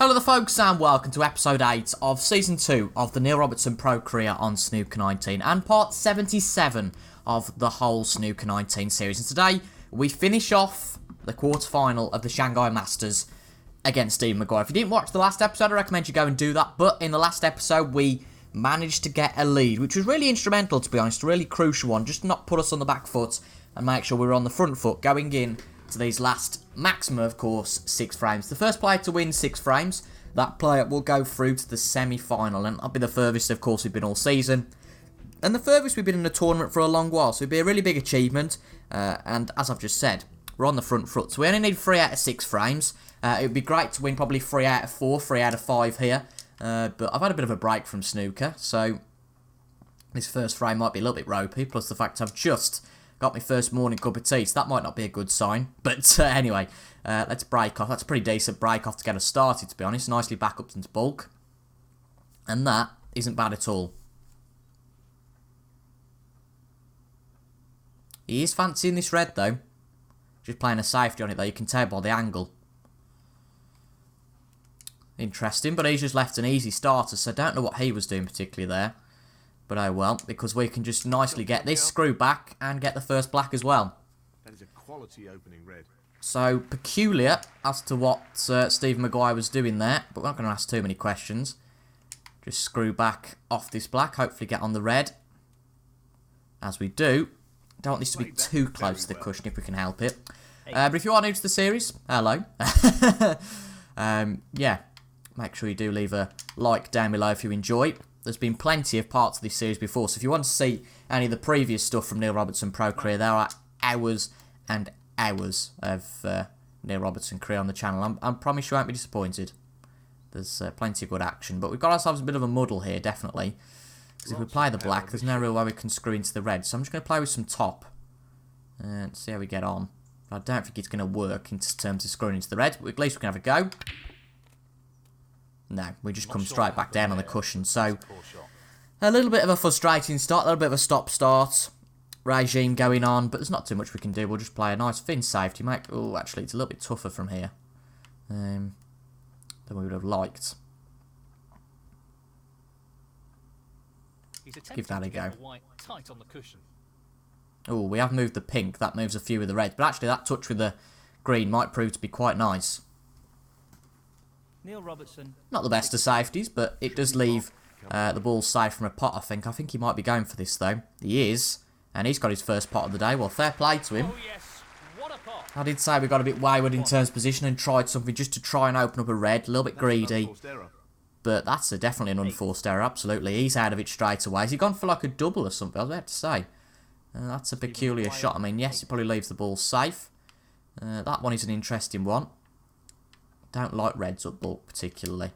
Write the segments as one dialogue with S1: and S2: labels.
S1: Hello there folks and welcome to episode 8 of season 2 of the Neil Robertson Pro career on Snooker 19 and part 77 of the whole Snooker 19 series. And today we finish off the quarter-final of the Shanghai Masters against Steve Maguire. If you didn't watch the last episode, I recommend you go and do that. But in the last episode we managed to get a lead, which was really instrumental, to be honest, a really crucial one, just to not put us on the back foot and make sure we were on the front foot going in to these last maximum, of course, 6 frames. The first player to win 6 frames, that player will go through to the semi-final, and that'll be the furthest, of course, we've been all season, and the furthest we've been in a tournament for a long while, so it'd be a really big achievement. And as I've just said, we're on the front foot, so we only need 3 out of 6 frames. It would be great to win probably 3 out of 4, 3 out of 5 here, but I've had a bit of a break from snooker, so this first frame might be a little bit ropey, plus the fact I've just got my first morning cup of tea, so that might not be a good sign. But anyway, let's break off. That's a pretty decent break off to get us started, to be honest. Nicely back up into bulk. And that isn't bad at all. He is fancying this red, though. Just playing a safety on it, though. You can tell by the angle. Interesting, but he's just left an easy starter, so I don't know what he was doing particularly there. But oh well, because we can just nicely get this screw back and get the first black as well.
S2: That is a quality opening red.
S1: So peculiar as to what Steve Maguire was doing there, but we're not going to ask too many questions. Just screw back off this black, hopefully get on the red. As we do. Don't want this to be too close to the cushion if we can help it. But if you are new to the series, hello. Yeah, make sure you do leave a like down below if you enjoy. There's been plenty of parts of this series before, so if you want to see any of the previous stuff from Neil Robertson Pro career, there are hours and hours of Neil Robertson career on the channel. I promise you won't be disappointed. There's plenty of good action, but we've got ourselves a bit of a muddle here, definitely. Because if we play the black, there's no real way we can screw into the red, so I'm just going to play with some top and see how we get on. I don't think it's going to work in terms of screwing into the red, but at least we can have a go. No, we just come straight back down on the cushion. So, a little bit of a frustrating start, a little bit of a stop-start regime going on, but there's not too much we can do. We'll just play a nice thin safety. Oh, actually, it's a little bit tougher from here than we would have liked. Give that a go. Oh, we have moved the pink. That moves a few of the reds. But actually, that touch with the green might prove to be quite nice.
S3: Neil Robertson.
S1: Not the best of safeties, but it does leave the ball safe from a pot, I think. I think he might be going for this, though. He is. And he's got his first pot of the day. Well, fair play to him.
S3: Oh, yes. What a pot.
S1: I did say we got a bit wayward in terms of position and tried something just to try and open up a red. A little bit greedy. But that's definitely an unforced error, absolutely. He's out of it straight away. Has he gone for like a double or something? I was about to say. That's a peculiar shot. I mean, yes, it probably leaves the ball safe. That one is an interesting one. Don't like reds up bulk particularly.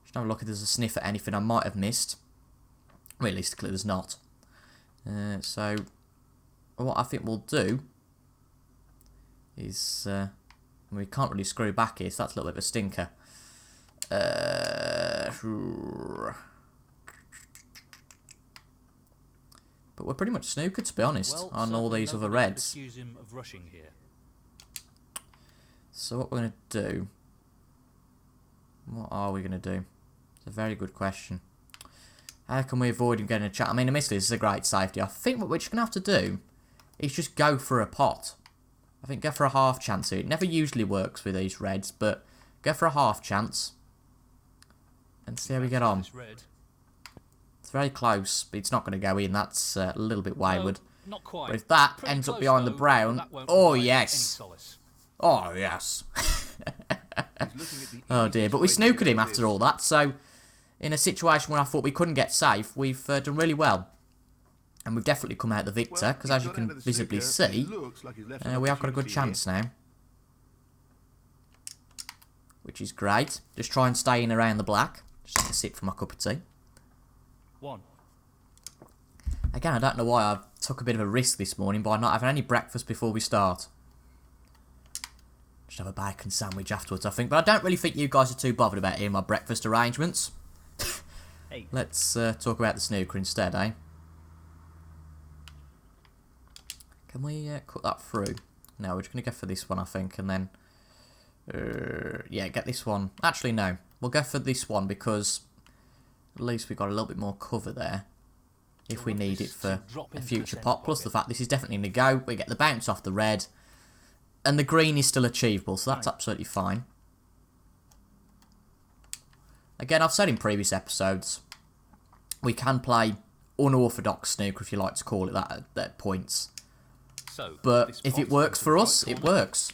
S1: Just have a look if there's a sniff at anything I might have missed. Realistically, there's not. So, what I think we'll do is... we can't really screw back here, so that's a little bit of a stinker. But we're pretty much snookered, to be honest, on all these other reds. So what we're going to do... What are we going to do? It's a very good question. How can we avoid him getting a chat? I mean, admittedly, this is a great safety. I think what we're just going to have to do is just go for a pot. I think go for a half chance here. It never usually works with these reds, but go for a half chance. And see how we get on. It's very close, but it's not going to go in. That's a little bit wayward.
S3: Not quite.
S1: But if that ends up behind the brown... Oh, yes. Oh, yes. Oh, dear. But we snookered him after all that, so... In a situation where I thought we couldn't get safe, we've done really well. And we've definitely come out the victor, because as you can visibly see, we have got a good chance now. Which is great. Just try and stay in around the black. Just have to sip for my cup of tea. Again, I don't know why I took a bit of a risk this morning by not having any breakfast before we start. Just have a bacon sandwich afterwards, I think. But I don't really think you guys are too bothered about hearing my breakfast arrangements. Let's talk about the snooker instead, eh? Can we cut that through? No, we're just going to go for this one, I think, and then Yeah, get this one. Actually, no. We'll go for this one because at least we've got a little bit more cover there if we need it for a future pot. Plus the fact this is definitely going to go. We get the bounce off the red. And the green is still achievable, so that's absolutely fine. Again, I've said in previous episodes, we can play unorthodox snooker, if you like to call it that, at points. But if it works for us, it works.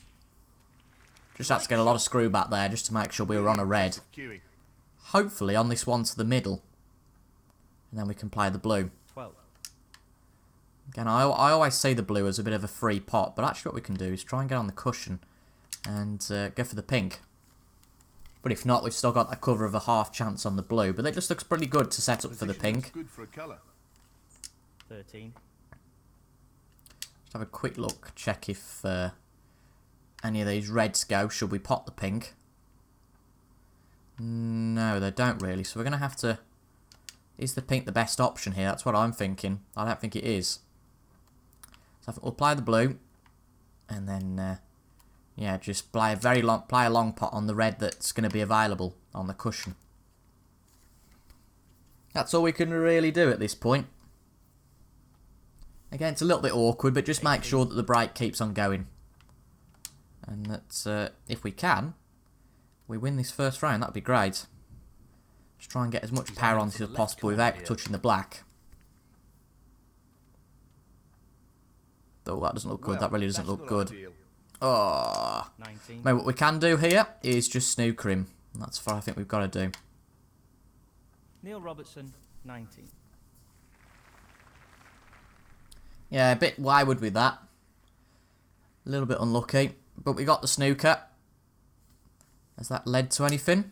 S1: Just had to get a lot of screw back there just to make sure we were on a red. Hopefully on this one to the middle. And then we can play the blue.
S3: 12.
S1: Again, I always see the blue as a bit of a free pot, but actually what we can do is try and get on the cushion and go for the pink. But if not, we've still got a cover of a half chance on the blue, but it just looks pretty good to set up for the pink.
S2: Good for a colour.
S3: 13.
S1: Just have a quick look, check if any of these reds go. Should we pot the pink? No, they don't really, so we're going to have to... Is the pink the best option here? That's what I'm thinking. I don't think it is. So I think we'll play the blue, and then yeah, just play a long pot on the red that's going to be available on the cushion. That's all we can really do at this point. Again, it's a little bit awkward, but just make sure that the break keeps on going, and that if we can, we win this first round. That'd be great. Just try and get as much power onto as possible without touching the black. Oh, that doesn't look good. That really doesn't look good. Oh. Maybe what we can do here is just snooker him. That's what I think we've got to do.
S3: Neil Robertson, 19.
S1: Yeah, a bit wayward with that. A little bit unlucky. But we got the snooker. Has that led to anything?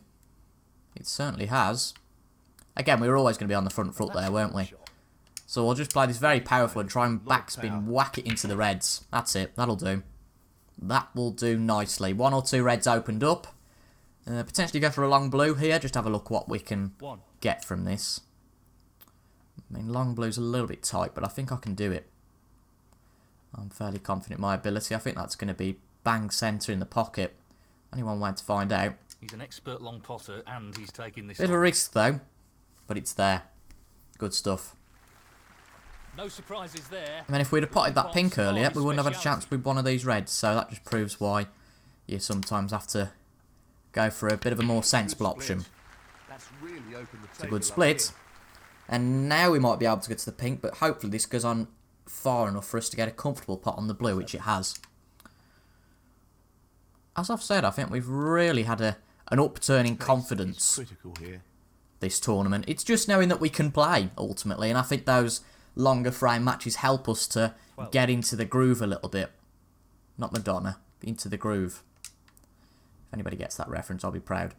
S1: It certainly has. Again, we were always going to be on the front foot there, weren't we? So we'll just play this very powerful and try and backspin, whack it into the reds. That's it. That'll do. That will do nicely. One or two reds opened up. Potentially go for a long blue here. Just have a look what we can get from this. I mean, long blue's a little bit tight, but I think I can do it. I'm fairly confident in my ability. I think that's going to be bang centre in the pocket. Only one way to find out.
S4: He's an expert long potter, and he's taking this.
S1: Bit of a risk though, but it's there. Good stuff.
S3: No surprises there.
S1: I mean, if we'd have potted that pink earlier, we wouldn't have had a chance with one of these reds. So that just proves why you sometimes have to go for a bit of a more sensible option. It's a good split. And now we might be able to get to the pink, but hopefully this goes on far enough for us to get a comfortable pot on the blue, which it has. As I've said, I think we've really had an upturn in confidence this tournament. It's just knowing that we can play, ultimately, and I think those longer frame matches help us to get into the groove a little bit. Not Madonna, into the groove. If anybody gets that reference, I'll be proud.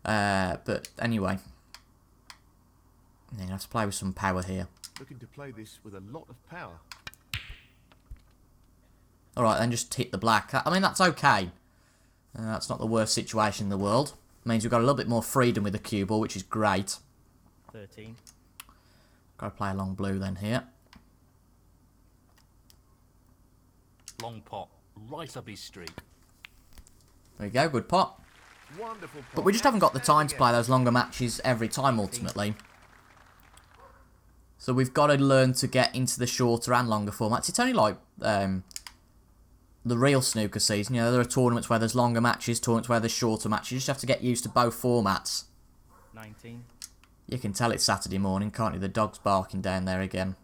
S1: But anyway, yeah, you have to play with some power here.
S2: Looking to play this with a lot of power.
S1: Alright, then just hit the black. I mean, that's okay. That's not the worst situation in the world. Means we've got a little bit more freedom with the cue ball, which is great.
S3: 13.
S1: Got to play a long blue then here.
S4: Long pot, right up his street.
S1: There we go, good pot.
S2: Wonderful pot.
S1: But we just haven't got the time to play those longer matches every time, ultimately. So we've got to learn to get into the shorter and longer formats. It's only like the real snooker season. You know, there are tournaments where there's longer matches, tournaments where there's shorter matches. You just have to get used to both formats.
S3: 19.
S1: You can tell it's Saturday morning, can't you? The dog's barking down there again.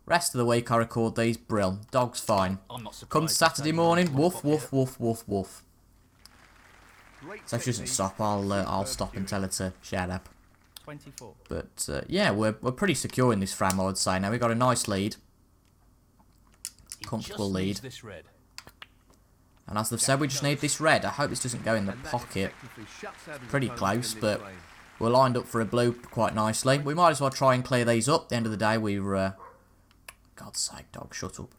S1: Rest of the week I record these, brill. Dog's fine.
S4: I'm not surprised.
S1: Come Saturday morning, woof, woof, woof, woof, woof. So if she doesn't stop, I'll stop and tell her to shut up.
S3: 24.
S1: But yeah, we're pretty secure in this frame, I would say. Now we've got a nice lead. Comfortable lead.
S4: This red.
S1: And as they've said, we just need this red. I hope this doesn't go in the pocket. Pretty close, but we're lined up for a blue quite nicely. We might as well try and clear these up. At the end of the day, we're... God's sake, dog, shut up.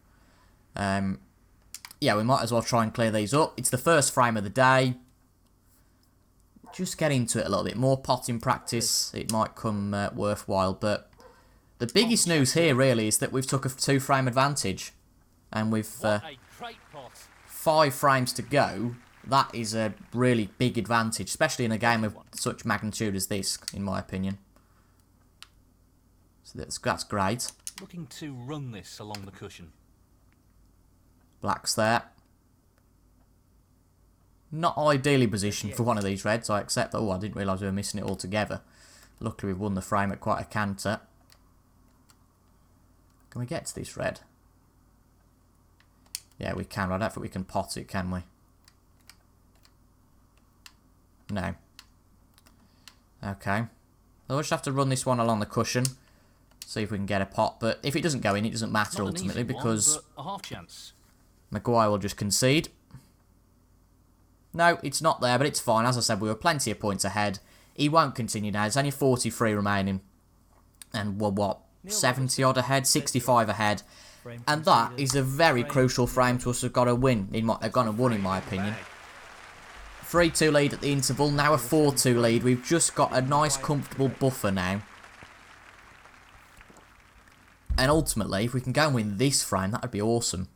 S1: Yeah, we might as well try and clear these up. It's the first frame of the day. Just get into it a little bit more. Potting practice, it might come worthwhile. But the biggest news here, really, is that we've took a 2-frame advantage. And we've 5 frames to go. That is a really big advantage, especially in a game of such magnitude as this, in my opinion. So that's great.
S4: Looking to run this along the cushion.
S1: Black's there. Not ideally positioned for one of these reds, I accept that. Oh, I didn't realise we were missing it altogether. Luckily, we've won the frame at quite a canter. Can we get to this red? Yeah, we can. I don't think we can pot it, can we? No. Okay. We'll just have to run this one along the cushion. See if we can get a pot. But if it doesn't go in, it doesn't matter ultimately because
S4: a half chance.
S1: Maguire will just concede. No, it's not there, but it's fine. As I said, we were plenty of points ahead. He won't continue now. There's only 43 remaining. And we're, what, 70 odd ahead? 65 ahead. And that is a very crucial frame to us have got to win. They've got to win, in my opinion. 3-2 lead at the interval. Now a 4-2 lead. We've just got a nice, comfortable buffer now. And ultimately, if we can go and win this frame, that would be awesome.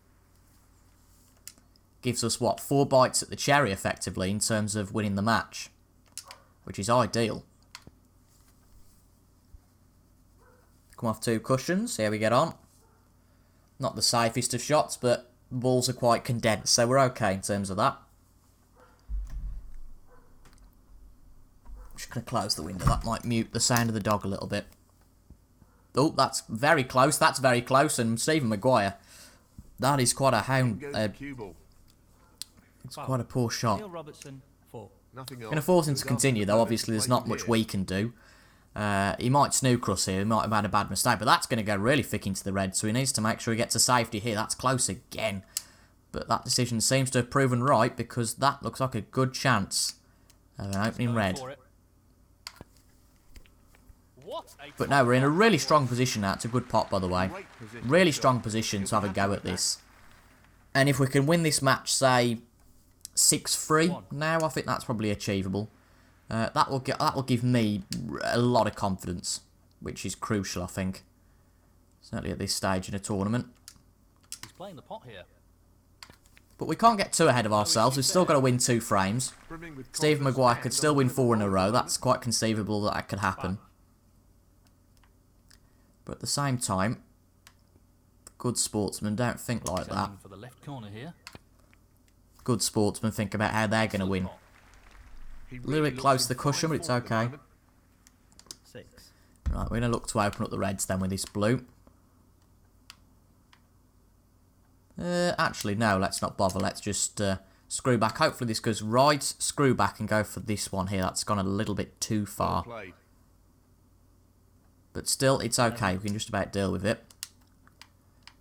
S1: Gives us, what, 4 bites at the cherry, effectively, in terms of winning the match. Which is ideal. Come off 2 cushions, see how we get on. Not the safest of shots, but the balls are quite condensed, so we're okay in terms of that. I'm just going to close the window, that might mute the sound of the dog a little bit. Oh, that's very close, and Stephen Maguire. That is quite a hound. It's quite a poor shot.
S3: Neil Robertson, 4.
S1: Going to force him to continue, though. Obviously, there's not much we can do. He might snooker us here. He might have had a bad mistake, but that's going to go really thick into the red, so he needs to make sure he gets a safety here. That's close again. But that decision seems to have proven right, because that looks like a good chance of an opening red. But no, we're in a really strong position now. It's a good pot, by the way. Really strong position to have a go at this. And if we can win this match, say 6-3 now, I think that's probably achievable. That will give me a lot of confidence, which is crucial, I think. Certainly at this stage in a tournament.
S4: He's playing the pot here.
S1: But we can't get too ahead of ourselves. We've still got to win 2 frames. Stephen Maguire could still win 4 in a row. That's quite conceivable that could happen. But at the same time, good sportsmen don't think like that.
S4: For the left corner here.
S1: Good sportsmen think about how they're going to win. A little bit close to the cushion, but it's okay.
S3: 6.
S1: Right, we're going to look to open up the reds then with this blue. Actually, no, let's not bother. Let's just screw back. Hopefully this goes right. Screw back and go for this one here. That's gone a little bit too far. But still, it's okay. We can just about deal with it.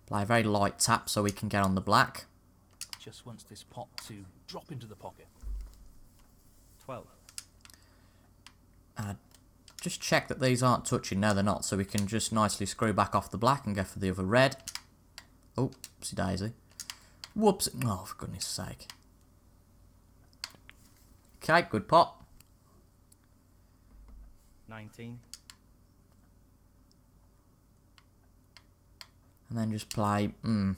S1: Play a very light tap so we can get on the black.
S4: Just wants this pot to drop into the pocket.
S3: 12.
S1: Just check that these aren't touching. No, they're not. So we can just nicely screw back off the black and go for the other red. Oh, oopsie daisy. Whoops. Oh, for goodness sake. Okay, good pot.
S3: 19.
S1: And then just play some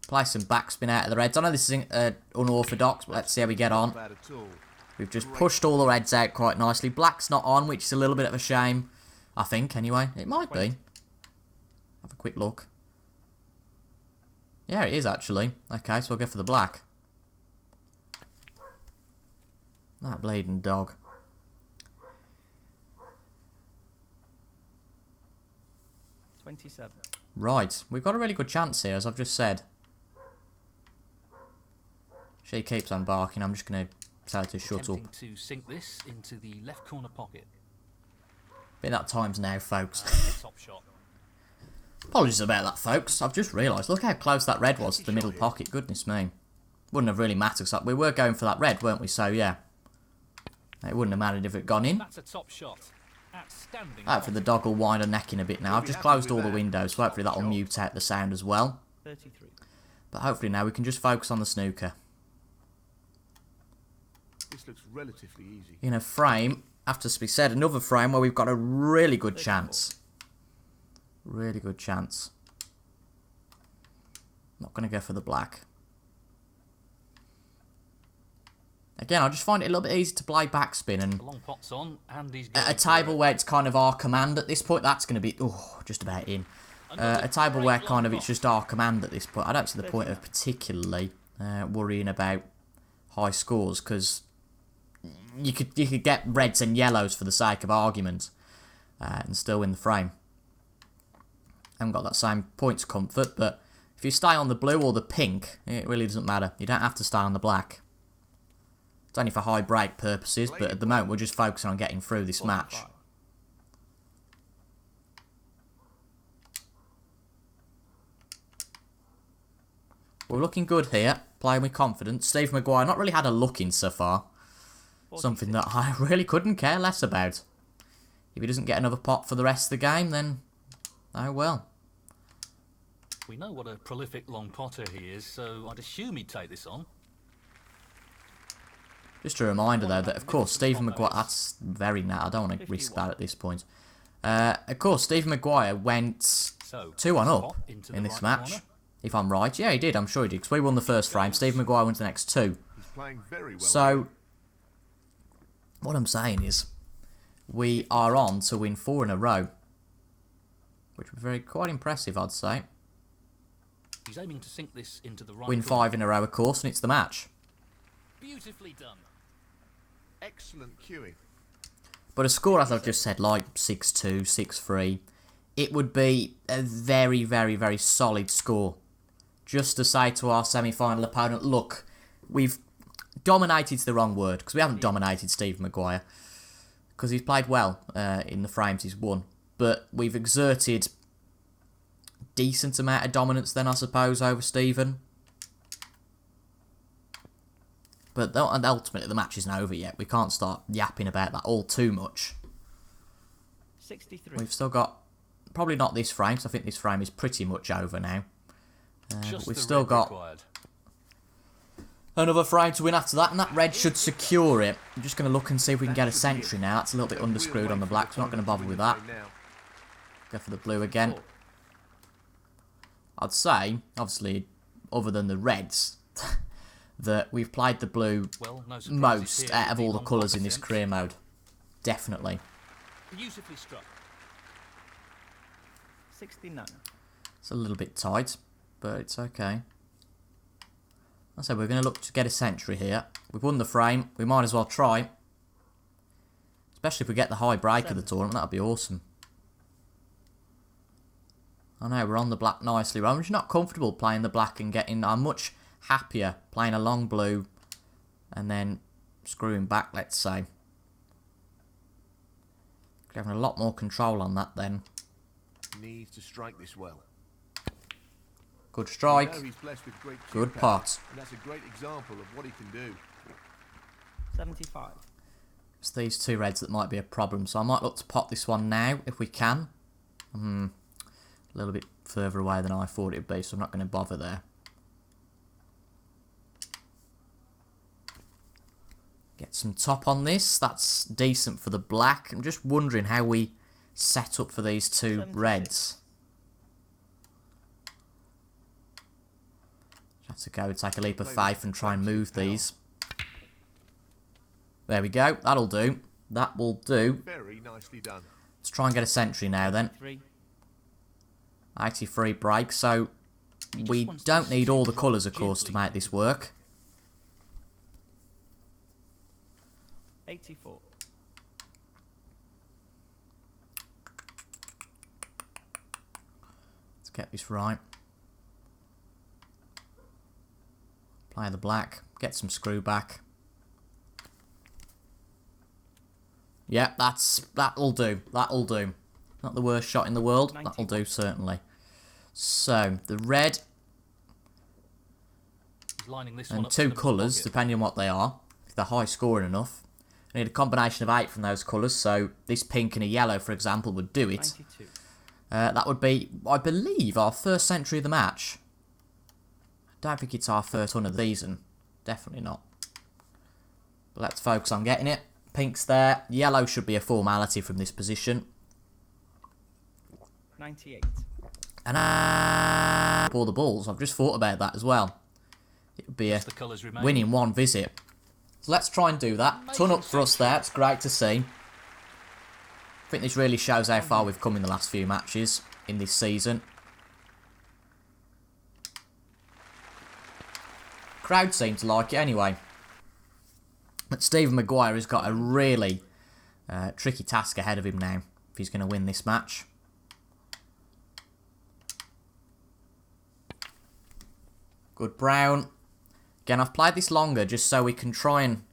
S1: backspin out of the reds. I know this is unorthodox, but let's see how we get on. We've just pushed all the reds out quite nicely. Black's not on, which is a little bit of a shame. I think, anyway. It might be. Have a quick look. Yeah, it is, actually. Okay, so we'll go for the black. That bleeding dog.
S3: 27.
S1: Right, we've got a really good chance here, as I've just said. She keeps on barking. I'm just going to tell her to shut up.
S4: To sink this into the left corner pocket.
S1: Been that times now, folks.
S4: Top shot.
S1: Apologies about that, folks. I've just realised. Look how close that red was to the middle pocket. Goodness me. Wouldn't have really mattered. So we were going for that red, weren't we? So, yeah. It wouldn't have mattered if it had gone in.
S4: That's a top shot. Outstanding.
S1: Hopefully the dog will wind her neck in a bit now. I've just closed all the windows, so hopefully that will mute out the sound as well.
S3: 33.
S1: But hopefully now we can just focus on the snooker.
S2: This looks relatively easy.
S1: In a frame, after to be said, another frame where we've got a really good chance. Really good chance. Not going to go for the black. Again, I just find it a little bit easy to play backspin, and
S4: The long pot's on, and he's
S1: at a
S4: going
S1: table
S4: for it.
S1: where it's kind of our command at this point, that's going to be, oh, just about in. A table where kind of it's just our command at this point. I don't see the point of particularly worrying about high scores, because you could get reds and yellows for the sake of argument and still win the frame. I haven't got that same points comfort, but if you stay on the blue or the pink, it really doesn't matter. You don't have to stay on the black. It's only for high break purposes, but at the moment we're just focusing on getting through this match.
S3: 45.
S1: We're looking good here, playing with confidence. Steve Maguire not really had a look in so far. Something that I really couldn't care less about. If he doesn't get another pot for the rest of the game, then oh well.
S4: We know what a prolific long potter he is, so I'd assume he'd take this on.
S1: Just a reminder though that of course Stephen Maguire, that's very I don't want to risk that at this point. Of course Stephen Maguire went
S4: So
S1: 2-1 up
S4: spot into the
S1: in this
S4: right
S1: match.
S4: corner.
S1: If I'm right, yeah he did, I'm sure he did, because we won the first frame, Stephen Maguire wins the next two.
S2: He's playing very well.
S1: So, what I'm saying is, we are on to win 4 in a row. Which would be quite impressive, I'd say.
S4: He's aiming to sink this into the right
S1: Win
S4: corner.
S1: 5 in a row, of course, and it's the match.
S4: Beautifully done.
S2: Excellent cueing.
S1: But a score, as I've just said, like 6-2, 6-3, it would be a very, very, very solid score. Just to say to our semi-final opponent, look, we've dominated's the wrong word, because we haven't dominated Steve Maguire, because he's played well in the frames he's won. But we've exerted decent amount of dominance then, I suppose, over Stephen. But ultimately, the match isn't over yet. We can't start yapping about that all too much.
S3: 63.
S1: We've still got, probably not this frame, because I think this frame is pretty much over now. But
S4: Just
S1: we've
S4: the
S1: still
S4: red
S1: got
S4: required.
S1: another frame to win after that, and that red should secure it. I'm just going to look and see if we can get a century now. That's a little bit underscrewed on the black, so I'm not going to bother with that. Go for the blue again. I'd say, obviously, other than the reds, that we've played the blue
S4: Well, no surprises
S1: most
S4: here
S1: out of
S4: with
S1: all the
S4: long
S1: colours in this
S4: potential.
S1: career mode. Definitely.
S4: Beautifully struck.
S3: 69.
S1: It's a little bit tight, but it's okay. I said we're going to look to get a century here. We've won the frame. We might as well try. Especially if we get the high break of the tournament. That would be awesome. I know, we're on the black nicely. I'm just not comfortable playing the black and getting... I'm much happier playing a long blue and then screwing back, let's say. Having a lot more control on that then.
S2: Needs to strike this well.
S1: Good strike.
S2: You know he's blessed with great cue
S1: Good
S2: power,
S1: pot.
S2: and that's a great example of what he can do.
S3: 75.
S1: It's these two reds that might be a problem, so I might look to pot this one now if we can. A little bit further away than I thought it would be, so I'm not going to bother there. Get some top on this. That's decent for the black. I'm just wondering how we set up for these two
S3: 76.
S1: reds. Have to go take a leap of faith and try and move these. There we go. That'll do. That will do.
S2: Very nicely done.
S1: Let's try and get a century now then.
S3: 3.
S1: 83 break, so we
S4: wants to
S1: don't need all the
S4: drop
S1: colours, of course, to
S4: gently.
S1: make this work.
S3: 84.
S1: Let's get this right. Play the black, get some screw back. Yeah, that'll do. That'll do. Not the worst shot in the world. That'll do, certainly. So, the red
S4: He's lining this one
S1: and
S4: up
S1: two
S4: in the middle
S1: colours,
S4: pocket.
S1: depending on what they are. If they're high scoring enough. I need a combination of 8 from those colours, so this pink and a yellow, for example, would do it.
S3: 92.
S1: That would be, I believe, our first century of the match. I don't think it's our first one of the season. Definitely not. But let's focus on getting it. Pink's there. Yellow should be a formality from this position.
S3: 98.
S1: And all the balls. I've just thought about that as well. It would be a
S4: The colours remain.
S1: win in one visit. So let's try and do that. Ton up for us there. It's great to see. I think this really shows how far we've come in the last few matches in this season. Crowd seem to like it anyway. But Stephen Maguire has got a really tricky task ahead of him now if he's going to win this match. Good Brown. Again, I've played this longer just so we can try and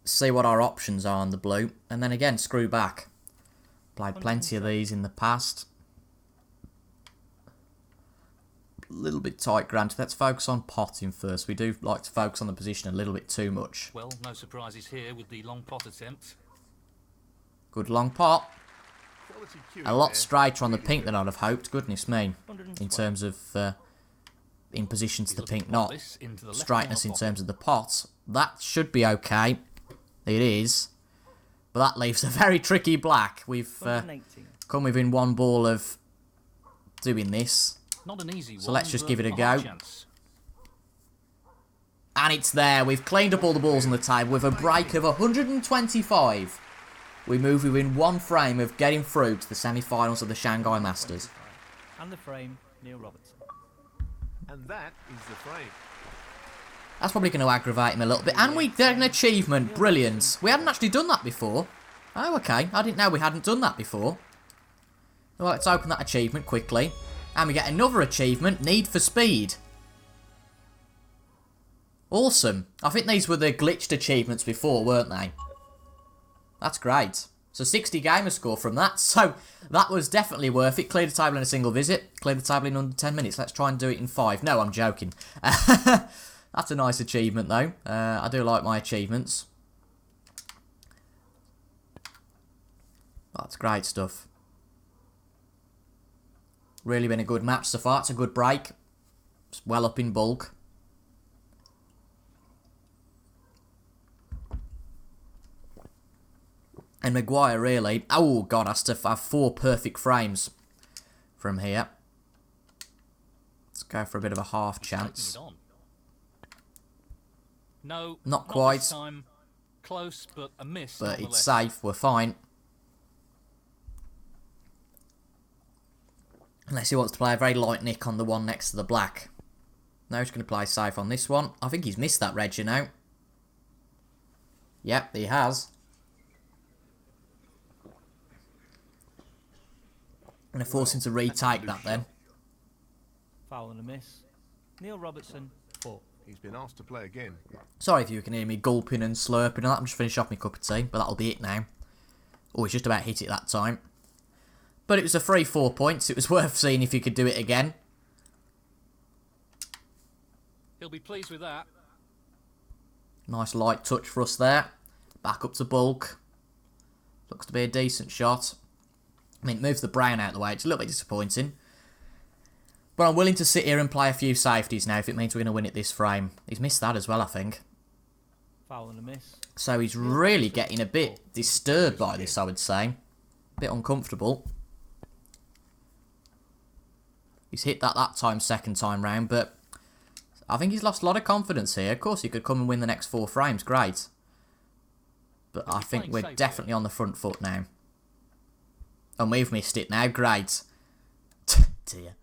S1: see what our options are on the blue. And then again, screw back. Played plenty of these in the past. A little bit tight, granted. Let's focus on potting first. We do like to focus on the position a little bit too much.
S4: Well, no surprises here with the long pot attempt.
S1: Good long pot.
S2: Quality cueing
S1: A lot
S2: there.
S1: straighter on the pink than I'd have hoped. Goodness me.
S3: 112.
S1: In terms of in position to the
S4: looking
S1: pink
S4: to
S1: knot.
S4: put this into the left
S1: Straightness in
S4: corner
S1: terms of the pot. That should be okay. It is. But that leaves a very tricky black. We've
S3: 118.
S1: come within one ball of doing this.
S4: Not an easy one.
S1: So let's just
S4: but
S1: give it a
S4: hard
S1: go.
S4: chance.
S1: And it's there. We've cleaned up all the balls on the table with a break of 125. We move within one frame of getting through to the semi-finals of the Shanghai Masters.
S3: And the frame, Neil Robertson.
S2: And that is the frame.
S1: That's probably going to aggravate him a little bit. And we did an achievement. Brilliant. We hadn't actually done that before. Oh, okay. I didn't know we hadn't done that before. Well, let's open that achievement quickly. And we get another achievement, Need for Speed. Awesome. I think these were the glitched achievements before, weren't they? That's great. So 60 gamer score from that. So that was definitely worth it. Cleared the table in a single visit. Cleared the table in under 10 minutes. Let's try and do it in 5. No, I'm joking. That's a nice achievement, though. I do like my achievements. That's great stuff. Really been a good match so far. It's a good break. It's well up in bulk. And Maguire really... Oh, God, has to have 4 perfect frames from here. Let's go for a bit of a half chance.
S4: Taking it on. No,
S1: Not quite.
S4: This time. Close, but a miss.
S1: But it's
S4: nonetheless.
S1: safe. We're fine. Unless he wants to play a very light nick on the one next to the black. No, he's going to play safe on this one. I think he's missed that red, you know. Yep, he has. Going to force him to retake that then.
S3: Foul and a miss. Neil Robertson, 4.
S2: He's been asked to play again.
S1: Sorry if you can hear me gulping and slurping and that. I'm just finishing off my cup of tea, but that'll be it now. Oh, he's just about hit it that time. But it was a free 4 points. It was worth seeing if you could do it again.
S4: He'll be pleased with that.
S1: Nice light touch for us there. Back up to bulk. Looks to be a decent shot. I mean, it moves the brown out of the way. It's a little bit disappointing. But I'm willing to sit here and play a few safeties now if it means we're going to win it this frame. He's missed that as well, I think.
S3: Foul and a miss.
S1: So he's really getting a bit disturbed by this, I would say. A bit uncomfortable. He's hit that time, second time round, but I think he's lost a lot of confidence here. Of course, he could come and win the next 4 frames. Great. But I think we're definitely on the front foot now. And we've missed it now. Great. Dear.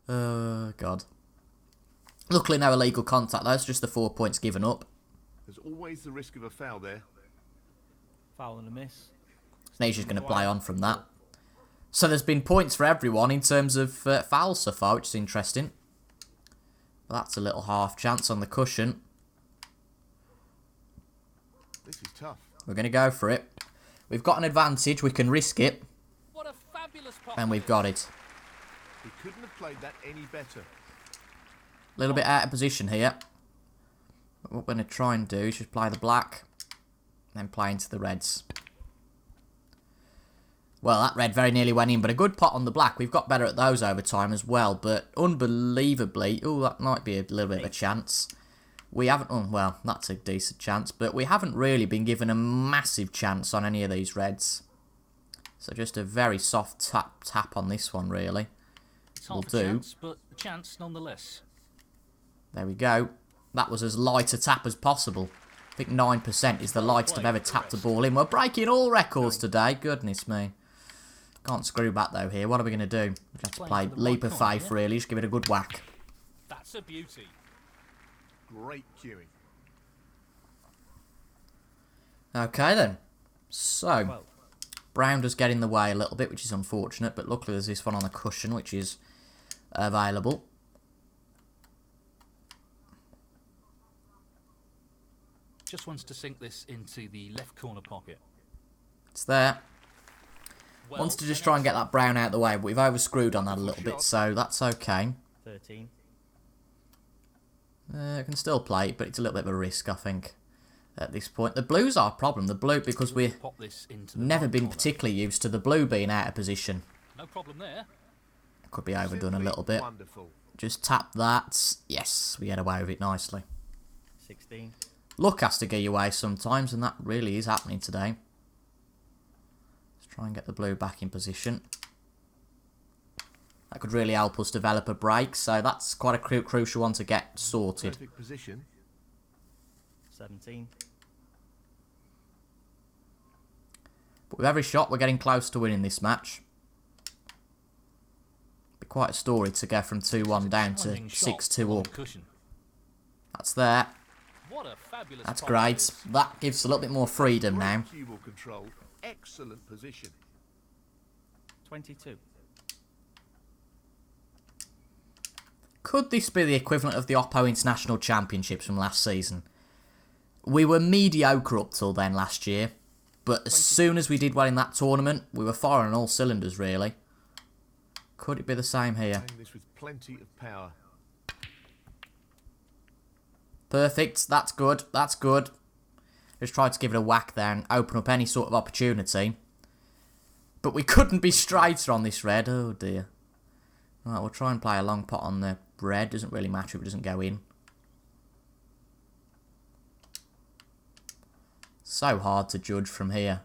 S1: Oh, God. Luckily, no illegal contact, though. It's just the 4 points given up.
S2: There's always the risk of a foul there.
S3: Foul and a miss.
S1: Sneezy's going to play on from that. So there's been points for everyone in terms of fouls so far, which is interesting. But that's a little half chance on the cushion.
S2: This is tough.
S1: We're going to go for it. We've got an advantage. We can risk it.
S4: What a fabulous pot.
S1: And we've got it.
S2: He couldn't have played that any better.
S1: A little bit out of position here. But what we're going to try and do is just play the black. Then play into the reds. Well, that red very nearly went in, but a good pot on the black. We've got better at those over time as well, but unbelievably... Oh, that might be a little bit of a chance. We haven't... Oh, well, that's a decent chance, but we haven't really been given a massive chance on any of these reds. So just a very soft tap on this one, really.
S4: It's
S1: Will
S4: half
S1: do.
S4: a chance, but a chance nonetheless.
S1: There we go. That was as light a tap as possible. I think 9% is the lightest I've ever tapped a ball in. We're breaking all records today. Goodness me. Can't screw back though here. What are we going to do? We have to play leap of faith really. Just give it a good whack.
S4: That's a beauty.
S2: Great cueing.
S1: Okay then. So,
S3: 12.
S1: brown does get in the way a little bit, which is unfortunate. But luckily there's this one on the cushion, which is available.
S4: Just wants to sink this into the left corner pocket.
S1: It's there.
S4: Well,
S1: Wants to just try and get that brown out of the way, but we've overscrewed on that a little bit, so that's okay.
S3: 13.
S1: I can still play it, but it's a little bit of a risk, I think, at this point. The blue's our problem. The blue, because we've
S4: Pop this into the
S1: never
S4: right
S1: been
S4: corner.
S1: particularly used to the blue being out of position.
S4: No problem there.
S1: Could be overdone a little bit.
S2: Wonderful.
S1: Just tap that. Yes, we get away with it nicely.
S3: 16.
S1: Luck has to get you away sometimes, and that really is happening today. Let's try and get the blue back in position. That could really help us develop a break, so that's quite a crucial one to get sorted.
S2: Perfect position.
S3: 17.
S1: But with every shot, we're getting close to winning this match. Be quite a story to go from 2-1 down to
S4: Challenging shot
S1: 6-2
S4: along
S1: up.
S4: the cushion.
S1: That's there.
S4: What a fabulous
S1: That's
S4: pop
S1: great.
S4: it is.
S1: That gives us a little bit more freedom now.
S2: Great cue ball control. Excellent position.
S3: 22.
S1: Could this be the equivalent of the Oppo International Championships from last season? We were mediocre up till then last year, but as soon as we did well in that tournament, we were firing on all cylinders, really. Could it be the same here?
S2: Playing this with plenty of power.
S1: Perfect. That's good. That's good. Just tried to give it a whack there and open up any sort of opportunity. But we couldn't be straighter on this red. Oh, dear. Right, we'll try and play a long pot on the red. Doesn't really matter if it doesn't go in. So hard to judge from here.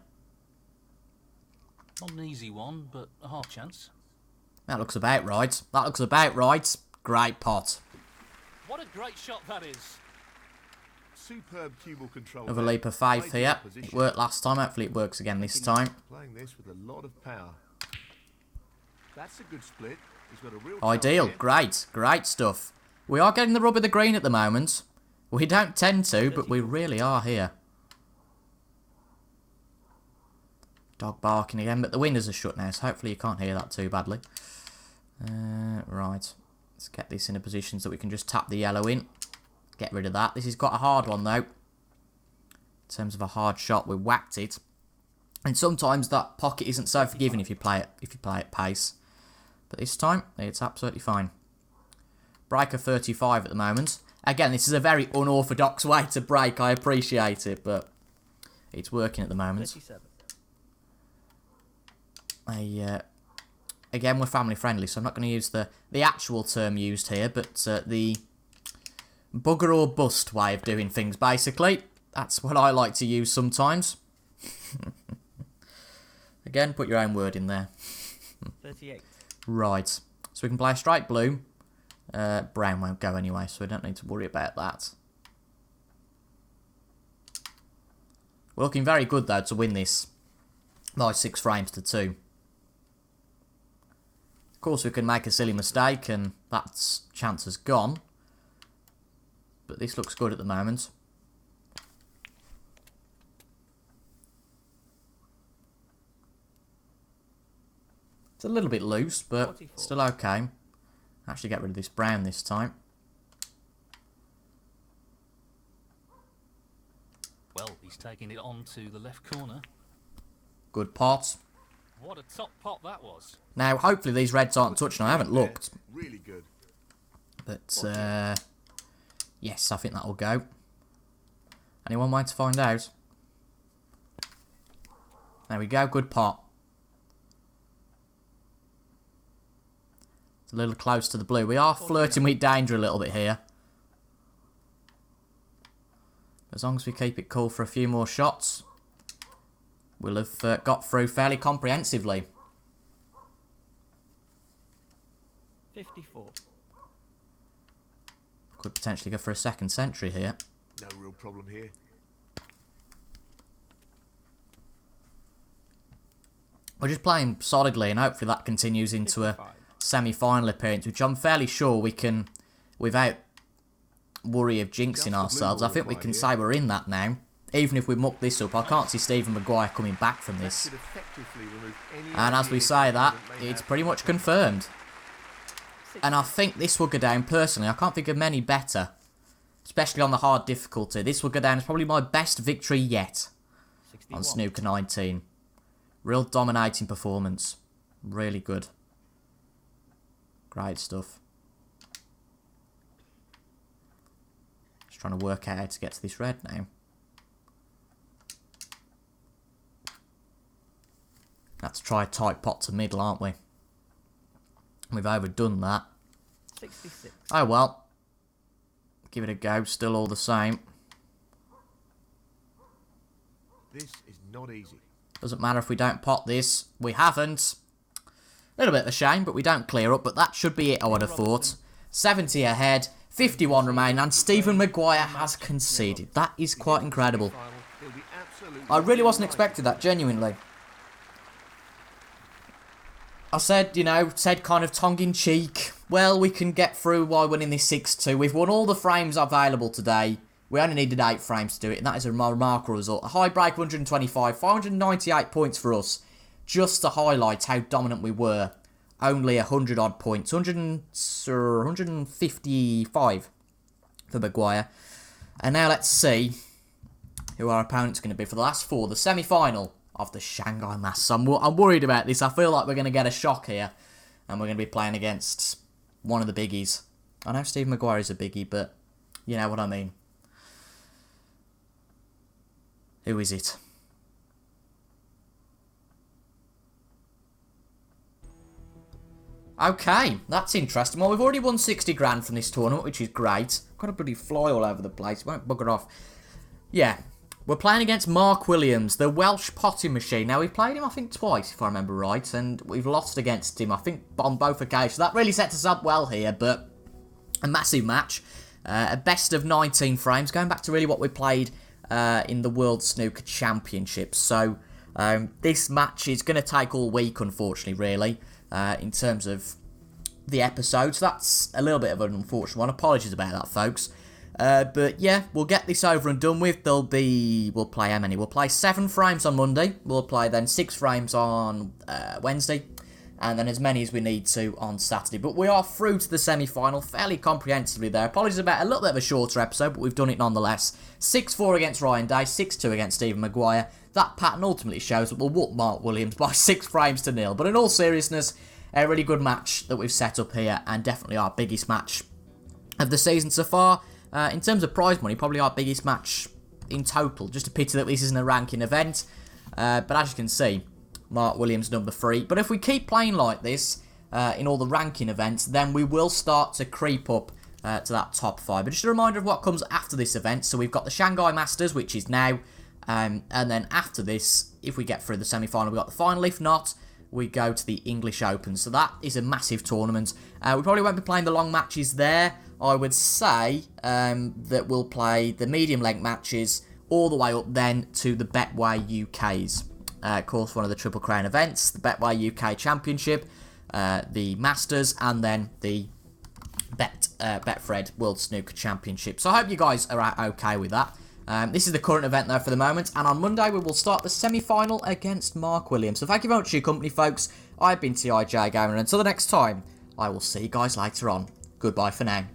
S4: Not an easy one, but a half chance.
S1: That looks about right. That looks about right. Great pot.
S4: What a great shot that is.
S2: Superb cue ball control.
S1: Another
S2: there.
S1: leap of faith
S2: Ideal
S1: here.
S2: position.
S1: It worked last time. Hopefully it works again this time.
S2: Playing this with a lot of power. That's a good split. He's got a real
S1: Ideal.
S2: chance here.
S1: Great. Great stuff. We are getting the rub of the green at the moment. We don't tend to, but we really are here. Dog barking again, but the windows are shut now, so hopefully you can't hear that too badly. Right. Let's get this in a position so we can just tap the yellow in. Get rid of that. This has got a hard one, though. In terms of a hard shot, we whacked it. And sometimes that pocket isn't so forgiving if you play it pace. But this time, it's absolutely fine. Breaker 35 at the moment. Again, this is a very unorthodox way to break. I appreciate it, but it's working at the moment.
S3: 37.
S1: Again, we're family friendly, so I'm not going to use the actual term used here, but the bugger or bust way of doing things, basically. That's what I like to use sometimes. Again, put your own word in there.
S3: 38.
S1: Right. So we can play a straight blue. Brown won't go anyway, so we don't need to worry about that. We're looking very good, though, to win this by 6 frames to 2. Of course, we can make a silly mistake, and that chance has gone. But this looks good at the moment. It's a little bit loose, but
S3: 44.
S1: still okay. Actually get rid of this brown this time.
S4: Well, he's taking it on to the left corner.
S1: Good pot.
S4: What a top pot that was.
S1: Now, hopefully these reds aren't touching. I haven't looked.
S2: Really good.
S1: But, yes, I think that'll go. Anyone mind to find out? There we go, good pot. It's a little close to the blue. We are flirting with danger a little bit here. As long as we keep it cool for a few more shots, we'll have got through fairly comprehensively.
S3: 54.
S1: Could potentially go for a second century here.
S2: No real problem here.
S1: we're just playing solidly, and hopefully that continues into a semi-final appearance, which I'm fairly sure we can, without worry of jinxing ourselves, I think we can say we're in that now. Even if we muck this up, I can't see Stephen Maguire coming back from this. And as we say that, it's pretty much confirmed. And I think this will go down, personally, I can't think of many better. Especially on the hard difficulty. This will go down as probably my best victory yet on Snooker 19. Real dominating performance. Really good. Great stuff. Just trying to work out how to get to this red now. Let's try a tight pot to middle, aren't we? We've overdone that.
S3: 66.
S1: Oh well. Give it a go, still all the same.
S2: This is not easy.
S1: Doesn't matter if we don't pot this. We haven't. A little bit of a shame, but we don't clear up. But that should be it, I would have thought. 70 ahead, 51 remain, and Stephen Maguire has conceded. That is quite incredible. I really wasn't expecting that, genuinely. I said, you know, kind of tongue-in-cheek, well, we can get through while winning this 6-2. We've won all the frames available today. We only needed 8 frames to do it, and that is a remarkable result. A high break, 125, 598 points for us, just to highlight how dominant we were. Only 100-odd points, 155 for Maguire. And now let's see who our opponent's going to be for the last 4, the semi-final of the Shanghai Masters. I'm worried about this. I feel like we're going to get a shock here, and we're going to be playing against one of the biggies. I know Steve Maguire is a biggie, but you know what I mean. Who is it? Okay, that's interesting. Well, we've already won 60 grand from this tournament, which is great. Got a bloody fly all over the place. It won't bugger off. Yeah. We're playing against Mark Williams, the Welsh potting machine. Now, we've played him, I think, twice, if I remember right, and we've lost against him, I think, on both occasions. So that really sets us up well here, but a massive match. A best of 19 frames, going back to really what we played in the World Snooker Championship. So, this match is going to take all week, unfortunately, really, in terms of the episodes. That's a little bit of an unfortunate one. Apologies about that, folks. But yeah, we'll get this over and done with. We'll play how many? We'll play 7 frames on Monday. We'll play then 6 frames on Wednesday. And then as many as we need to on Saturday. But we are through to the semi-final fairly comprehensively there. Apologies about a little bit of a shorter episode, but we've done it nonetheless. 6-4 against Ryan Day, 6-2 against Stephen Maguire. That pattern ultimately shows that we'll whoop Mark Williams by 6 frames to 0. But in all seriousness, a really good match that we've set up here, and definitely our biggest match of the season so far. In terms of prize money, probably our biggest match in total. Just a pity that this isn't a ranking event. But as you can see, Mark Williams number 3. But if we keep playing like this in all the ranking events, then we will start to creep up to that top 5. But just a reminder of what comes after this event. So we've got the Shanghai Masters, which is now. And then after this, if we get through the semi-final, we've got the final. If not, we go to the English Open. So that is a massive tournament. We probably won't be playing the long matches there. I would say that we'll play the medium-length matches all the way up then to the Betway UK's. Of course, one of the Triple Crown events, the Betway UK Championship, the Masters, and then the Betfred World Snooker Championship. So I hope you guys are okay with that. This is the current event there for the moment, and on Monday we will start the semi-final against Mark Williams. So thank you very much for your company, folks. I've been TIJ Gamer, and until the next time, I will see you guys later on. Goodbye for now.